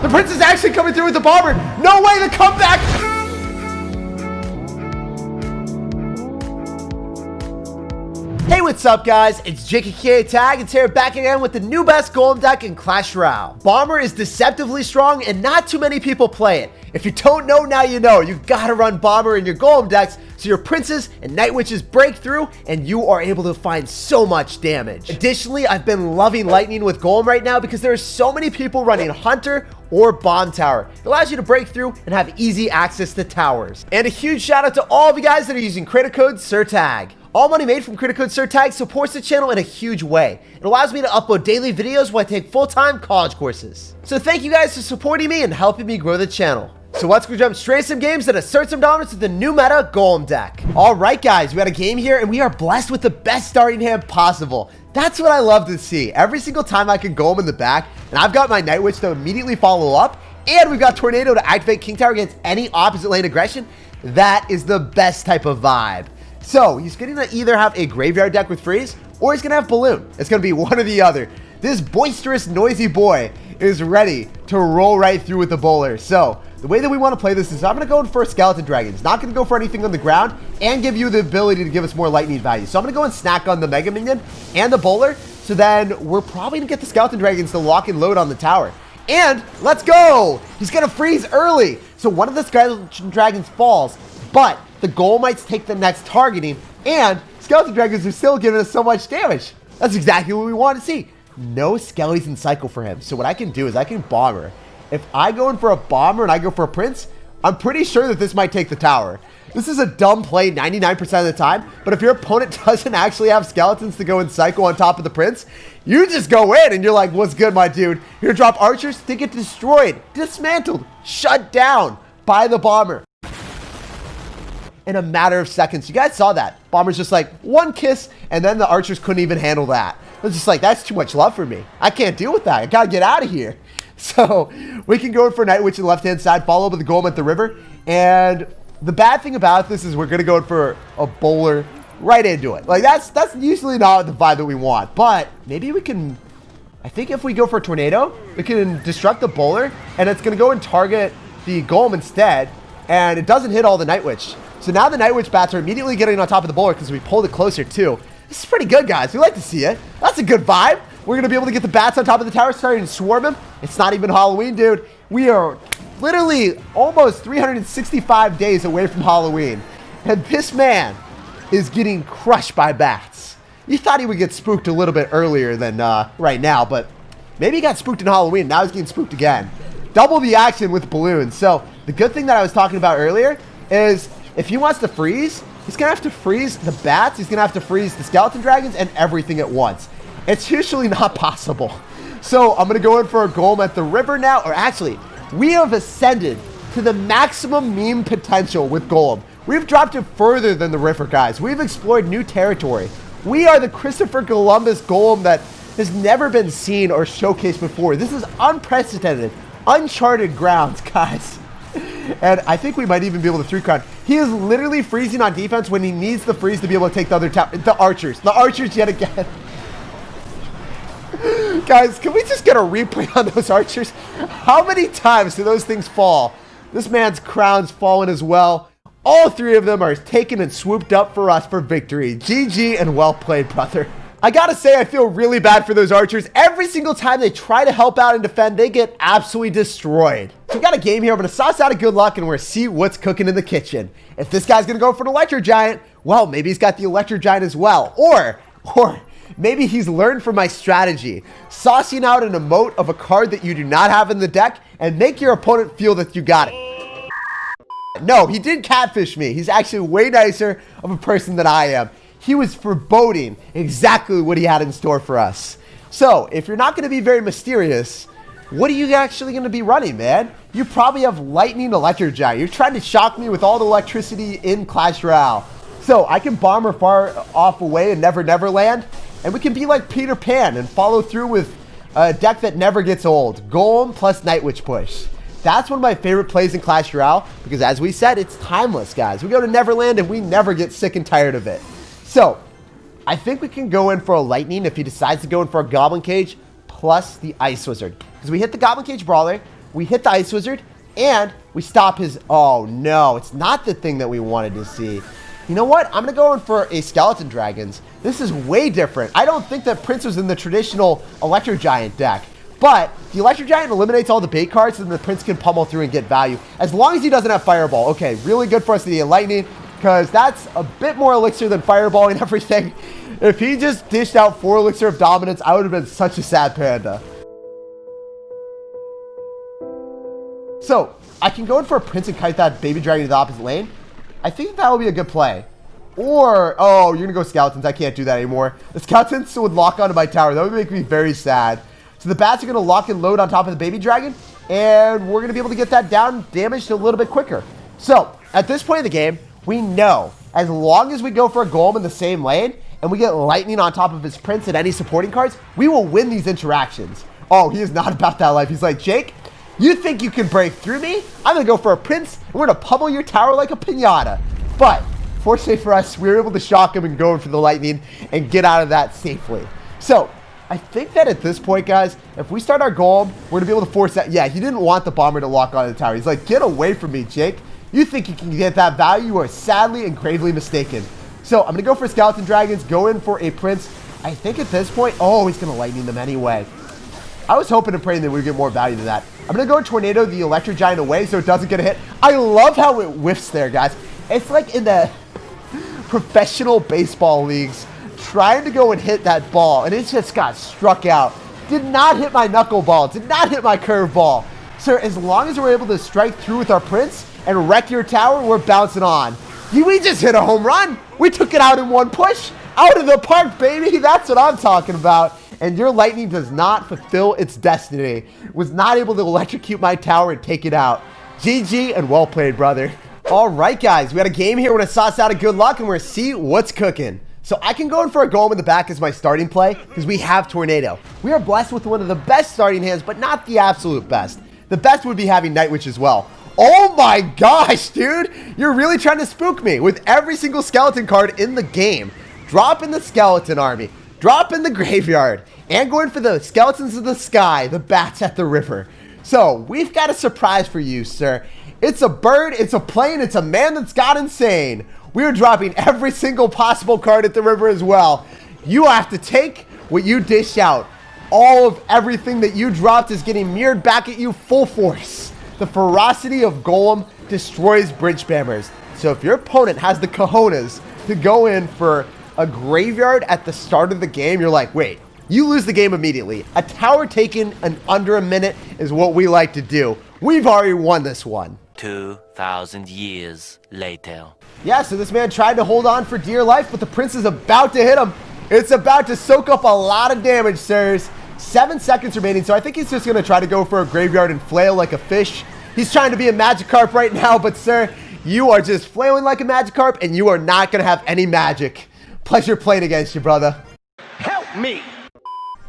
The Prince is actually coming through with the bomber. No way, the comeback. Hey, what's up, guys? It's SirTagCR, and here back again with the new best Golem deck in Clash Royale. Bomber is deceptively strong, and not too many people play it. If you don't know, now you know. You gotta run Bomber in your Golem decks so your Princes and Night Witches break through, and you are able to find so much damage. Additionally, I've been loving Lightning with Golem right now because there are so many people running Hunter or Bomb Tower. It allows you to break through and have easy access to towers. And a huge shout out to all of you guys that are using credit code SirTag. All money made from credit code SirTag supports the channel in a huge way. It allows me to upload daily videos while I take full-time college courses. So thank you guys for supporting me and helping me grow the channel. So let's go jump straight to some games and assert some dominance with the new meta Golem deck. All right, guys, we had a game here and we are blessed with the best starting hand possible. That's what I love to see. Every single time I can Golem in the back, and I've got my Night Witch to immediately follow up, and we've got Tornado to activate King Tower against any opposite lane aggression. That is the best type of vibe. So he's going to either have a graveyard deck with freeze, or he's going to have balloon. It's going to be one or the other. This boisterous, noisy boy is ready to roll right through with the bowler. So the way that we want to play this is I'm going to go in for skeleton dragons. Not going to go for anything on the ground and give you the ability to give us more lightning value. So I'm going to go and snack on the mega minion and the bowler. So then we're probably going to get the skeleton dragons to lock and load on the tower. And let's go. He's going to freeze early. So one of the skeleton dragons falls, but the Golemites take the next targeting, and skeleton dragons are still giving us so much damage. That's exactly what we want to see. No skellies in cycle for him. So what I can do is I can bomber. If I go in for a bomber and I go for a prince, I'm pretty sure that this might take the tower. This is a dumb play 99% of the time, but if your opponent doesn't actually have skeletons to go in cycle on top of the prince, you just go in and you're like, what's good, my dude? You're gonna drop archers to get destroyed, dismantled, shut down by the bomber in a matter of seconds. You guys saw that. Bomber's just like one kiss, and then the archers couldn't even handle that. It was just like, that's too much love for me. I can't deal with that. I gotta get out of here. So we can go in for Night Witch on the left-hand side, follow up with the Golem at the river. And the bad thing about this is we're gonna go in for a bowler right into it. Like that's usually not the vibe that we want, but maybe we can, I think if we go for a tornado, we can destruct the bowler, and it's gonna go and target the Golem instead, and it doesn't hit all the Night Witch. So now the Night Witch bats are immediately getting on top of the bowler because we pulled it closer too. This is pretty good, guys. We like to see it. That's a good vibe. We're going to be able to get the bats on top of the tower, starting to swarm him. It's not even Halloween, dude. We are literally almost 365 days away from Halloween. And this man is getting crushed by bats. You thought he would get spooked a little bit earlier than right now, but maybe he got spooked in Halloween. Now he's getting spooked again. Double the action with balloons. So the good thing that I was talking about earlier is if he wants to freeze, he's going to have to freeze the bats, he's going to have to freeze the skeleton dragons, and everything at once. It's usually not possible. So I'm going to go in for a Golem at the river now, or actually, we have ascended to the maximum meme potential with Golem. We've dropped it further than the river, guys. We've explored new territory. We are the Christopher Columbus Golem that has never been seen or showcased before. This is unprecedented, uncharted grounds, guys. And I think we might even be able to 3-crown. He is literally freezing on defense when he needs the freeze to be able to take the other tower. The archers yet again. Guys, can we just get a replay on those archers? How many times do those things fall? This man's crown's fallen as well. All three of them are taken and swooped up for us for victory. GG and well played, brother. I gotta say, I feel really bad for those archers. Every single time they try to help out and defend, they get absolutely destroyed. So we got a game here. I'm gonna sauce out of good luck and we're gonna see what's cooking in the kitchen. If this guy's gonna go for an electro giant, well, maybe he's got the electro giant as well. Or maybe he's learned from my strategy. Saucing out an emote of a card that you do not have in the deck and make your opponent feel that you got it. No, he did catfish me. He's actually way nicer of a person than I am. He was foreboding exactly what he had in store for us. So if you're not going to be very mysterious, what are you actually going to be running, man? You probably have lightning electro giant. You're trying to shock me with all the electricity in Clash Royale. So I can bomber far off away and Never Never Land, and we can be like Peter Pan and follow through with a deck that never gets old. Golem plus Night Witch push. That's one of my favorite plays in Clash Royale because, as we said, it's timeless, guys. We go to Neverland and we never get sick and tired of it. So I think we can go in for a lightning if he decides to go in for a Goblin Cage plus the Ice Wizard. Because we hit the Goblin Cage Brawler, we hit the Ice Wizard, and we stop his... Oh, no. It's not the thing that we wanted to see. You know what? I'm going to go in for a Skeleton Dragons. This is way different. I don't think that Prince was in the traditional Electro Giant deck. But the Electro Giant eliminates all the bait cards, and the Prince can pummel through and get value. As long as he doesn't have Fireball. Okay, really good for us to get Lightning, because that's a bit more Elixir than Fireball and everything. If he just dished out 4 Elixir of Dominance, I would have been such a sad panda. So, I can go in for a Prince and kite that Baby Dragon to the opposite lane. I think that would be a good play. Or, oh, you're going to go Skeletons. I can't do that anymore. The Skeletons would lock onto my tower. That would make me very sad. So the Bats are going to lock and load on top of the Baby Dragon. And we're going to be able to get that down damaged a little bit quicker. So, at this point in the game, we know as long as we go for a Golem in the same lane and we get Lightning on top of his Prince and any supporting cards, we will win these interactions. Oh, he is not about that life. He's like, Jake, you think you can break through me? I'm going to go for a Prince, and we're going to pummel your tower like a piñata. But, fortunately for us, we were able to shock him and go in for the Lightning and get out of that safely. So, I think that at this point, guys, if we start our Golem, we're going to be able to force that. Yeah, he didn't want the Bomber to lock onto the tower. He's like, get away from me, Jake. You think you can get that value? You are sadly and gravely mistaken. So, I'm going to go for Skeleton Dragons, go in for a Prince. I think at this point, oh, he's going to Lightning them anyway. I was hoping and praying that we'd get more value than that. I'm going to go Tornado the Electro Giant away so it doesn't get a hit. I love how it whiffs there, guys. It's like in the professional baseball leagues trying to go and hit that ball, and it just got struck out. Did not hit my knuckleball. Did not hit my curveball. Sir, as long as we're able to strike through with our Prince and wreck your tower, we're bouncing on. We just hit a home run. We took it out in one push. Out of the park, baby. That's what I'm talking about. And your Lightning does not fulfill its destiny. Was not able to electrocute my tower and take it out. GG and well played, brother. All right, guys. We had a game here. We're going to sauce out a good luck, and we're going to see what's cooking. So I can go in for a Golem in the back as my starting play because we have Tornado. We are blessed with one of the best starting hands, but not the absolute best. The best would be having Night Witch as well. Oh my gosh, dude. You're really trying to spook me with every single skeleton card in the game. Drop in the skeleton army. Drop in the graveyard. And go in for the skeletons of the sky, the bats at the river. So, we've got a surprise for you, sir. It's a bird, it's a plane, it's a man that's got insane. We are dropping every single possible card at the river as well. You have to take what you dish out. All of everything that you dropped is getting mirrored back at you full force. The ferocity of Golem destroys bridge spammers. So if your opponent has the cojones to go in for a graveyard at the start of the game, you're like, wait, you lose the game immediately. A tower taken in under a minute is what we like to do. We've already won this one. 2,000 years later. Yeah, so this man tried to hold on for dear life, but the Prince is about to hit him. It's about to soak up a lot of damage, sirs. 7 seconds remaining, so I think he's just going to try to go for a graveyard and flail like a fish. He's trying to be a Magikarp right now, but sir, you are just flailing like a Magikarp, and you are not going to have any magic. Pleasure playing against you, brother. Help me!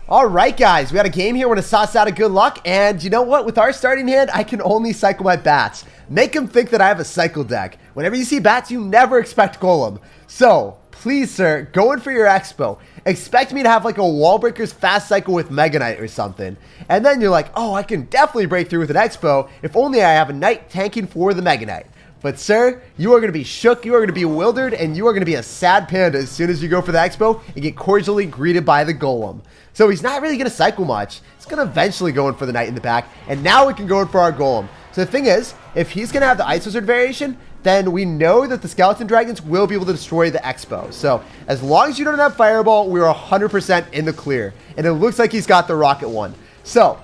All right, guys, we had a game here. We're going to sauce out a good luck, and you know what? With our starting hand, I can only cycle my bats. Make them think that I have a cycle deck. Whenever you see bats, you never expect Golem. So, please, sir, go in for your Expo. Expect me to have like a Wall Breaker's fast cycle with Mega Knight or something. And then you're like, oh, I can definitely break through with an Expo if only I have a Knight tanking for the Mega Knight. But sir, you are going to be shook, you are going to be bewildered, and you are going to be a sad panda as soon as you go for the Expo and get cordially greeted by the Golem. So he's not really going to cycle much. He's going to eventually go in for the Knight in the back, and now we can go in for our Golem. So the thing is, if he's going to have the Ice Wizard variation, then we know that the Skeleton Dragons will be able to destroy the Expo. So as long as you don't have Fireball, we're 100% in the clear. And it looks like he's got the Rocket one. So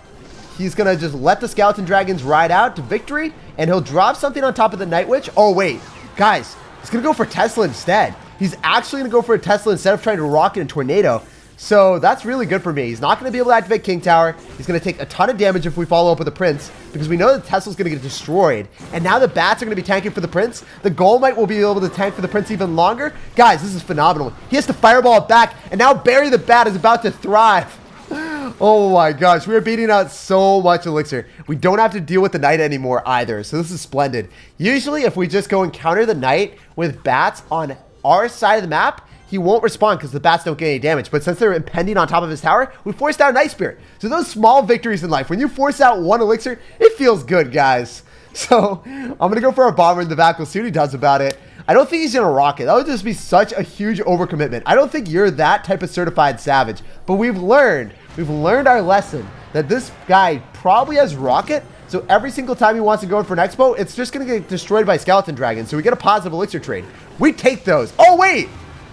he's going to just let the Skeleton Dragons ride out to victory, and he'll drop something on top of the Night Witch. Oh, wait. Guys, he's going to go for Tesla instead. He's actually going to go for a Tesla instead of trying to Rocket and Tornado. So that's really good for me. He's not going to be able to activate King Tower. He's going to take a ton of damage if we follow up with the Prince, because we know that Tesla's going to get destroyed. And now the bats are going to be tanking for the Prince. The Golem will be able to tank for the Prince even longer. Guys, this is phenomenal. He has to Fireball it back, and now Barry the Bat is about to thrive. Oh my gosh, we are beating out so much Elixir. We don't have to deal with the Knight anymore either, so this is splendid. Usually, if we just go and counter the Knight with bats on our side of the map, he won't respond because the bats don't get any damage. But since they're impending on top of his tower, we forced out Night Spirit. So those small victories in life, when you force out one elixir, it feels good, guys. So I'm going to go for a bomber in the back. We'll see what he does about it. I don't think he's going to rock it. That would just be such a huge overcommitment. I don't think you're that type of certified savage. But we've learned our lesson that this guy probably has rocket. So every single time he wants to go in for an expo, it's just going to get destroyed by skeleton dragons. So we get a positive elixir trade. We take those. Oh, wait.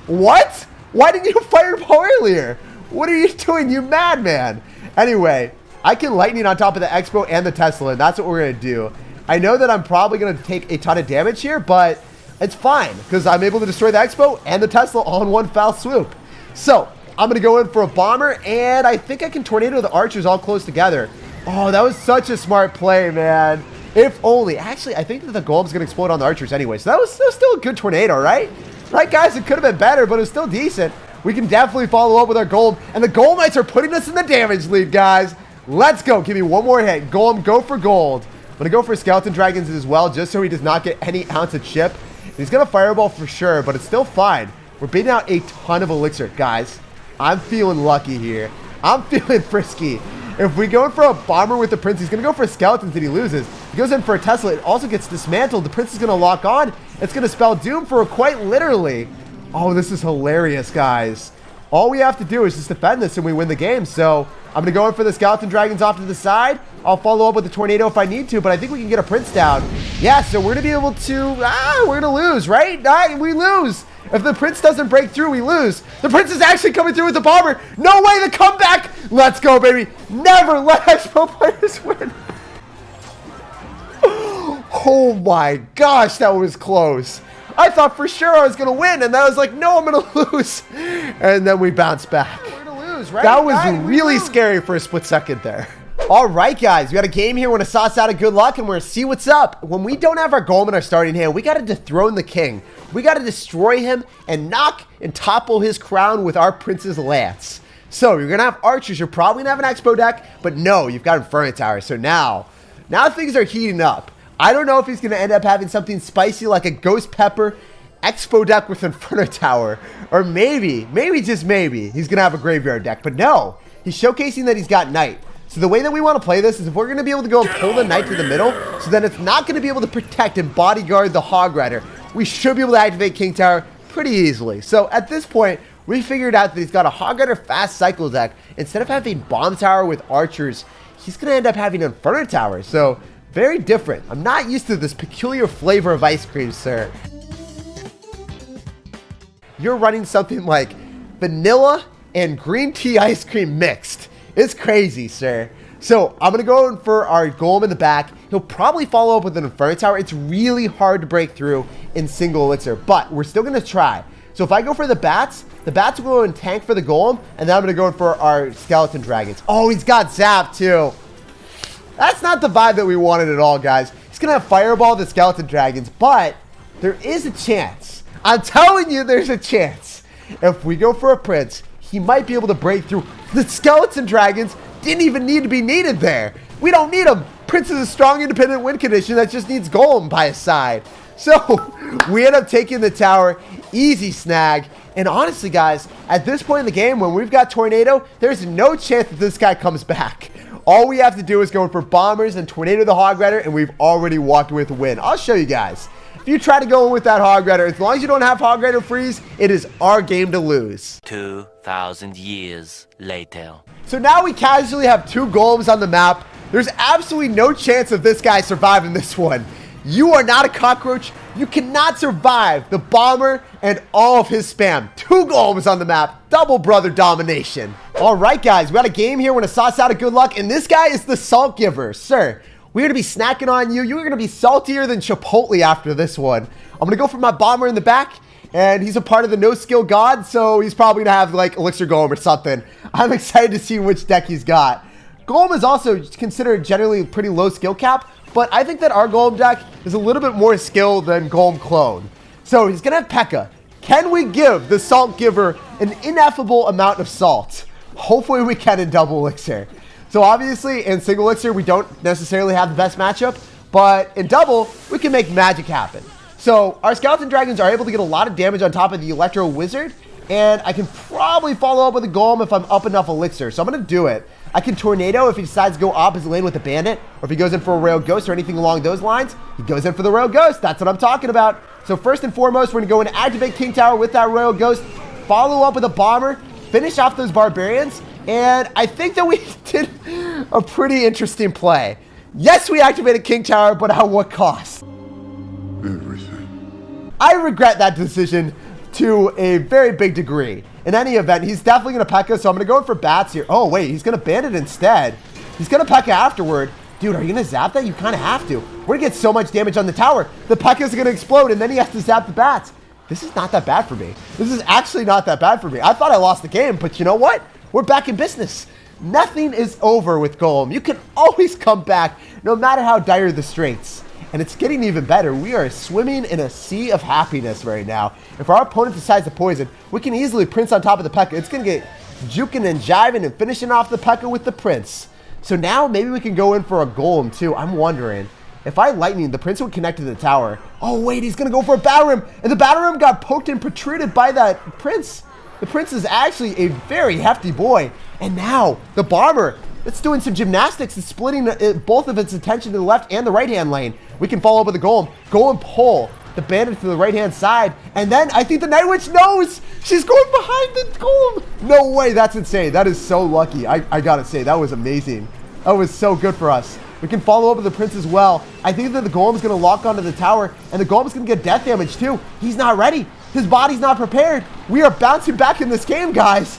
What? Why didn't you fireball earlier? What are you doing, you madman? Anyway, I can lightning on top of the expo and the Tesla, and that's what we're going to do. I know that I'm probably going to take a ton of damage here, but it's fine because I'm able to destroy the expo and the Tesla all in one foul swoop. So I'm going to go in for a bomber, and I think I can tornado the archers all close together. Oh, that was such a smart play, man. If only. Actually, I think that the golem's going to explode on the archers anyway, so that was still a good tornado, right? Right, guys? It could have been better, but it was still decent. We can definitely follow up with our golem, and the golemites are putting us in the damage lead, guys. Let's go. Give me one more hit. Golem, go for gold. I'm going to go for skeleton dragons as well, just so he does not get any ounce of chip. He's going to fireball for sure, but it's still fine. We're beating out a ton of elixir. Guys, I'm feeling lucky here. I'm feeling frisky. If we go in for a bomber with the prince, he's going to go for skeletons and he loses. If he goes in for a Tesla, it also gets dismantled. The prince is going to lock on. It's going to spell doom for quite literally. Oh, this is hilarious, guys. All we have to do is just defend this and we win the game. So I'm going to go in for the skeleton dragons off to the side. I'll follow up with the tornado if I need to, but I think we can get a prince down. Yeah, so we're going to be able to... we're going to lose, right? We lose. If the prince doesn't break through, we lose. The prince is actually coming through with the bomber. No way, the comeback. Let's go, baby. Never let expo players win. Oh my gosh, that was close. I thought for sure I was going to win, and then I was like, no, I'm going to lose. And then we bounced back. We're going to lose, right? That was really scary for a split second there. All right, guys, we got a game here. We're going to sauce out of good luck, and we're going to see what's up. When we don't have our golem in our starting hand, we got to dethrone the king. We got to destroy him and knock and topple his crown with our prince's lance. So you're going to have archers. You're probably going to have an expo deck, but no, you've got inferno tower. So now things are heating up. I don't know if he's going to end up having something spicy like a ghost pepper expo deck with inferno tower, or maybe just maybe he's going to have a graveyard deck. But no, he's showcasing that he's got knight. So the way that we want to play this is if we're going to be able to go and pull the knight to the middle, so then it's not going to be able to protect and bodyguard the hog rider, we should be able to activate king tower pretty easily. So at this point, we figured out that he's got a hog rider fast cycle deck. Instead of having bomb tower with archers, he's going to end up having inferno tower. So very different. I'm not used to this peculiar flavor of ice cream, sir. You're running something like vanilla and green tea ice cream mixed. It's crazy, sir. So I'm going to go in for our golem in the back. He'll probably follow up with an inferno tower. It's really hard to break through in single elixir, but we're still going to try. So if I go for the bats will go and tank for the golem, and then I'm going to go in for our skeleton dragons. Oh, he's got zap too. That's not the vibe that we wanted at all, guys. He's going to have fireball the skeleton dragons, but there is a chance. I'm telling you, there's a chance. If we go for a prince, he might be able to break through. The skeleton dragons didn't even need to be needed there. We don't need them. Prince is a strong independent win condition that just needs golem by his side. So we end up taking the tower. Easy snag. And honestly, guys, at this point in the game, when we've got tornado, there's no chance that this guy comes back. All we have to do is go in for bombers and tornado the hog rider, and we've already walked away with a win. I'll show you guys. If you try to go in with that hog rider, as long as you don't have hog rider freeze, it is our game to lose. 2,000 years later. So now we casually have two golems on the map. There's absolutely no chance of this guy surviving this one. You are not a cockroach. You cannot survive the bomber and all of his spam. Two golems on the map. Double brother domination. All right, guys. We got a game here. We're going to sauce out of good luck. And this guy is the salt giver. Sir, we're going to be snacking on you. You're going to be saltier than Chipotle after this one. I'm going to go for my bomber in the back. And he's a part of the no skill god. So he's probably going to have like elixir golem or something. I'm excited to see which deck he's got. Golem is also considered generally pretty low skill cap. But I think that our golem deck is a little bit more skill than golem clone. So he's going to have P.E.K.K.A. Can we give the salt giver an ineffable amount of salt? Hopefully we can in double elixir. So obviously in single elixir, we don't necessarily have the best matchup. But in double, we can make magic happen. So our skeleton dragons are able to get a lot of damage on top of the electro wizard. And I can probably follow up with a Golem if I'm up enough elixir. So I'm going to do it. I can Tornado if he decides to go opposite lane with the Bandit, or if he goes in for a Royal Ghost or anything along those lines, he goes in for the Royal Ghost. That's what I'm talking about. So first and foremost, we're going to go and activate King Tower with that Royal Ghost, follow up with a Bomber, finish off those Barbarians, and I think that we did a pretty interesting play. Yes, we activated King Tower, but at what cost? Everything. I regret that decision to a very big degree. In any event, he's definitely going to P.E.K.K.A, so I'm going to go in for bats here. Oh, wait, he's going to Bandit instead. He's going to P.E.K.K.A afterward. Dude, are you going to zap that? You kind of have to. We're going to get so much damage on the tower. The P.E.K.K.A is going to explode, and then he has to zap the bats. This is not that bad for me. This is actually not that bad for me. I thought I lost the game, but you know what? We're back in business. Nothing is over with Golem. You can always come back, no matter how dire the straits. And it's getting even better. We are swimming in a sea of happiness right now. If our opponent decides to poison, we can easily Prince on top of the P.E.K.K.A. It's going to get juking and jiving and finishing off the P.E.K.K.A with the Prince. So now maybe we can go in for a Golem too. I'm wondering, if I Lightning, the Prince would connect to the tower. Oh wait, he's going to go for a Battle Ram. And the Battle Ram got poked and protruded by that Prince. The Prince is actually a very hefty boy. And now the Bomber, it's doing some gymnastics. It's splitting both of its attention to the left and the right-hand lane. We can follow up with the Golem. Golem pull the Bandit to the right-hand side. And then I think the Night Witch knows. She's going behind the Golem. No way. That's insane. That is so lucky. I got to say, that was amazing. That was so good for us. We can follow up with the Prince as well. I think that the Golem is going to lock onto the tower. And the Golem is going to get death damage too. He's not ready. His body's not prepared. We are bouncing back in this game, guys.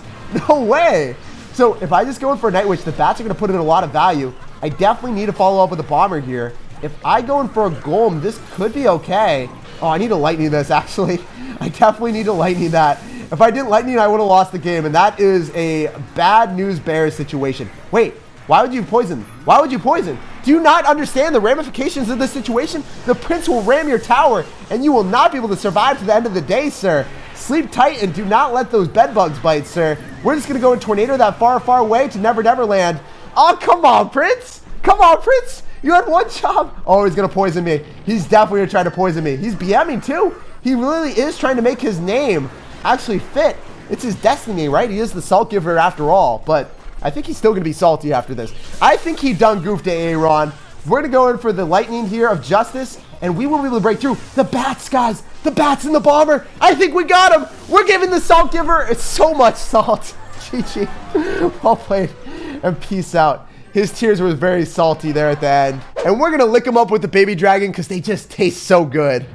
No way. So if I just go in for a Night Witch, the bats are going to put in a lot of value. I definitely need to follow up with a Bomber here. If I go in for a Golem, this could be okay. Oh, I need to Lightning this, actually. I definitely need to Lightning that. If I didn't Lightning, I would have lost the game, and that is a bad news bears situation. Wait, why would you poison? Why would you poison? Do you not understand the ramifications of this situation? The Prince will ram your tower, and you will not be able to survive to the end of the day, sir. Sleep tight and do not let those bed bugs bite, sir. We're just going to go and Tornado that far, far away to Never Never Land. Oh, come on, Prince. Come on, Prince. You had one job. Oh, he's going to poison me. He's definitely going to try to poison me. He's BMing too. He really is trying to make his name actually fit. It's his destiny, right? He is the salt giver after all, but I think he's still going to be salty after this. I think he done goofed to Aaron. We're going to go in for the Lightning here of Justice, and we will be able to break through. The bats, guys. The bats and the Bomber. I think we got him. We're giving the salt giver so much salt. GG. Well played, and peace out. His tears were very salty there at the end. And we're going to lick him up with the baby dragon because they just taste so good.